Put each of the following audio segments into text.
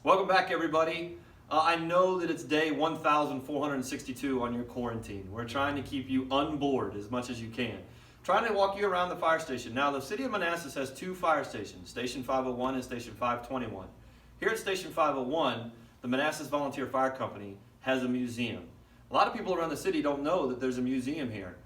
Welcome back, everybody. I know that it's day 1,462 on your quarantine. We're trying to keep you unbored as much as you can. Trying to walk you around the fire station. Now, the city of Manassas has two fire stations, Station 501 and Station 521. Here at Station 501, the Manassas Volunteer Fire Company has a museum. A lot of people around the city don't know that there's a museum here.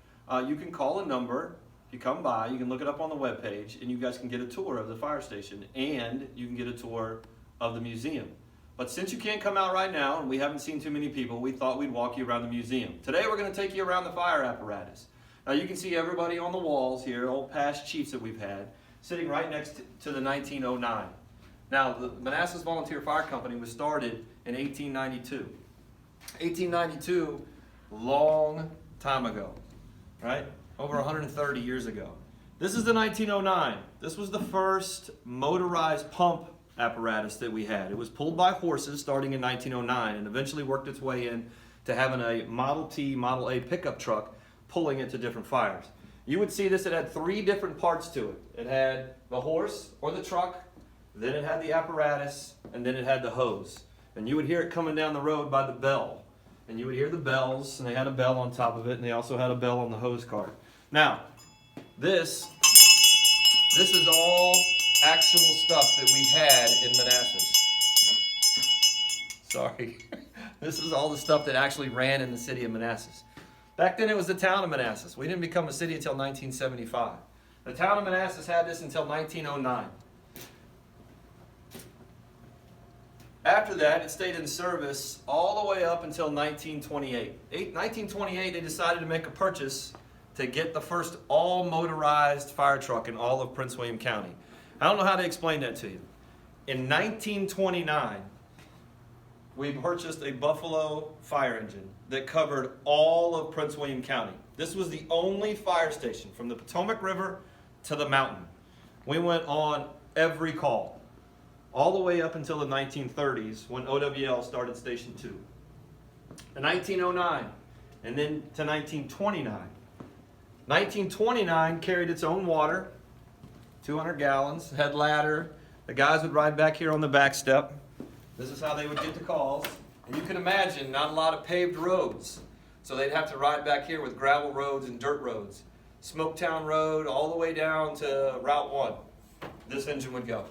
You can call a number. If you come by, you can look it up on the webpage, and you guys can get a tour of the fire station, and you can get a tour of the museum. But since you can't come out right now, and we haven't seen too many people, we thought we'd walk you around the museum. Today we're going to take you around the fire apparatus. Now you can see everybody on the walls here, old past chiefs that we've had, sitting right next to the 1909. Now the Manassas Volunteer Fire Company was started in 1892. 1892, long time ago, right? Over 130 years ago. This is the 1909. This was the first motorized pump apparatus that we had. It was pulled by horses starting in 1909 and eventually worked its way in to having a Model T, Model A pickup truck pulling it to different fires. You would see this, it had three different parts to it. It had the horse or the truck, then it had the apparatus, and then it had the hose. And you would hear it coming down the road by the bell. And you would hear the bells, and they had a bell on top of it, and they also had a bell on the hose cart. Now, this is all actual stuff that we had in Manassas. Sorry. This is all the stuff that actually ran in the city of Manassas. Back then it was the town of Manassas. We didn't become a city until 1975. The town of Manassas had this until 1909. After that, it stayed in service all the way up until 1928. 1928, they decided to make a purchase to get the first all-motorized fire truck in all of Prince William County. I don't know how to explain that to you. In 1929, we purchased a Buffalo fire engine that covered all of Prince William County. This was the only fire station from the Potomac River to the mountain. We went on every call, all the way up until the 1930s when OWL started Station 2. In 1909, and then to 1929. 1929 carried its own water, 200 gallons, had ladder. The guys would ride back here on the back step. This is how they would get the calls. And you can imagine, not a lot of paved roads. So they'd have to ride back here with gravel roads and dirt roads. Smoketown Road all the way down to Route 1. This engine would go.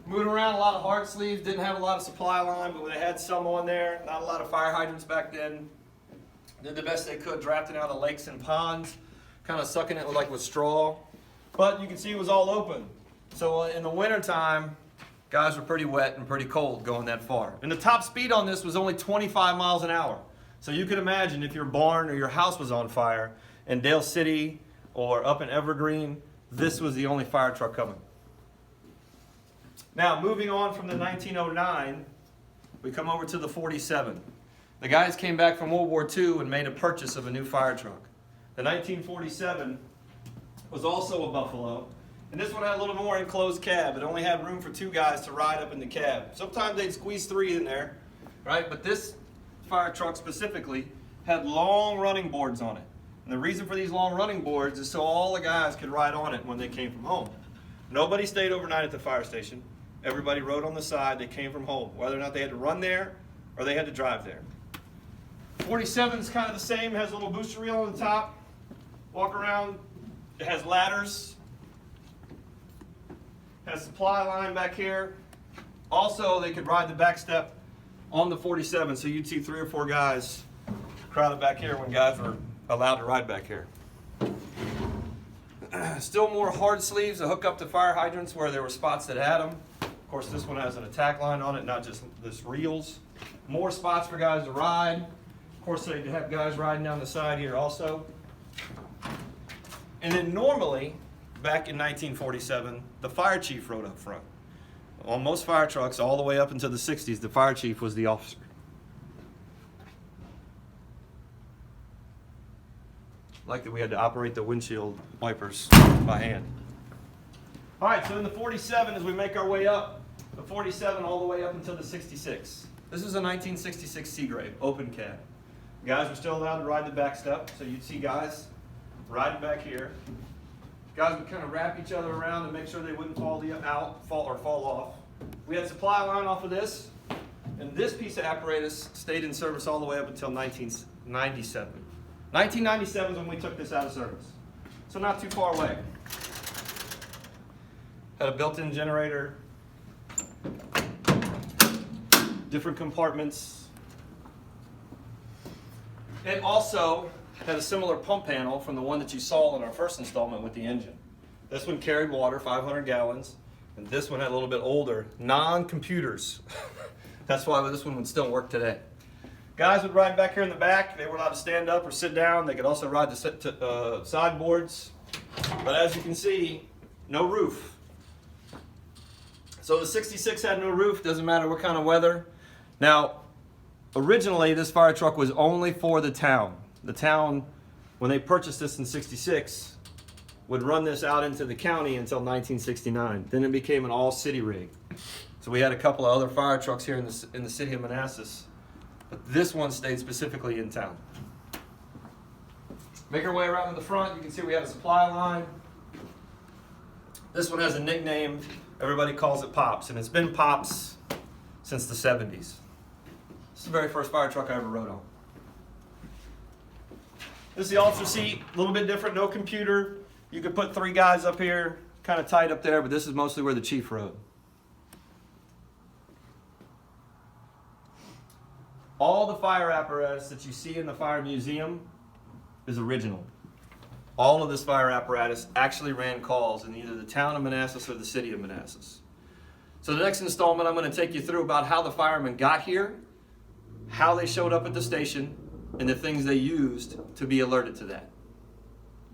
Moving around, a lot of hard sleeves, didn't have a lot of supply line, but they had some on there. Not a lot of fire hydrants back then. Did the best they could drafting out of lakes and ponds, kind of sucking it with straw. But you can see it was all open. So in the wintertime, guys were pretty wet and pretty cold going that far. And the top speed on this was only 25 miles an hour. So you could imagine if your barn or your house was on fire in Dale City or up in Evergreen, this was the only fire truck coming. Now, moving on from the 1909, we come over to the 47. The guys came back from World War II and made a purchase of a new fire truck. The 1947 was also a Buffalo, and this one had a little more enclosed cab. It only had room for two guys to ride up in the cab. Sometimes they'd squeeze three in there, right? But this fire truck specifically had long running boards on it. And the reason for these long running boards is so all the guys could ride on it when they came from home. Nobody stayed overnight at the fire station. Everybody rode on the side. They came from home, whether or not they had to run there or they had to drive there. 47 is kind of the same, has a little booster reel on the top. Walk around, it has ladders, has supply line back here. Also, they could ride the back step on the 47, so you'd see 3 or 4 guys crowded back here when guys were allowed to ride back here. Still more hard sleeves to hook up to fire hydrants where there were spots that had them. Of course, this one has an attack line on it, not just this reels. More spots for guys to ride. Of course, they have guys riding down the side here also. And then normally, back in 1947, the fire chief rode up front. On most fire trucks, all the way up into the 60s, the fire chief was the officer. Like that we had to operate the windshield wipers by hand. All right, so in the 47, as we make our way up, the 47 all the way up until the 66. This is a 1966 Seagrave, open cab. Guys were still allowed to ride the back step, so you'd see guys riding back here. Guys would kind of wrap each other around and make sure they wouldn't fall off. We had supply line off of this, and this piece of apparatus stayed in service all the way up until 1997. 1997 is when we took this out of service, so not too far away. Had a built-in generator, different compartments, and also had a similar pump panel from the one that you saw in our first installment with the engine. This one carried water, 500 gallons, and this one had a little bit older, non-computers. That's why this one would still work today. Guys would ride back here in the back. They were allowed to stand up or sit down. They could also ride the sideboards. But as you can see, no roof. So the 66 had no roof, doesn't matter what kind of weather. Now, originally this fire truck was only for the town. The town, when they purchased this in 66, would run this out into the county until 1969. Then it became an all-city rig. So we had a couple of other fire trucks here in the city of Manassas, but this one stayed specifically in town. Make our way around to the front. You can see we have a supply line. This one has a nickname. Everybody calls it Pops, and it's been Pops since the 70s. This is the very first fire truck I ever rode on. This is the ultra seat, a little bit different, no computer. You could put 3 guys up here, kind of tight up there, but this is mostly where the chief rode. All the fire apparatus that you see in the fire museum is original. All of this fire apparatus actually ran calls in either the town of Manassas or the city of Manassas. So the next installment, I'm going to take you through about how the firemen got here, how they showed up at the station, and the things they used to be alerted to that.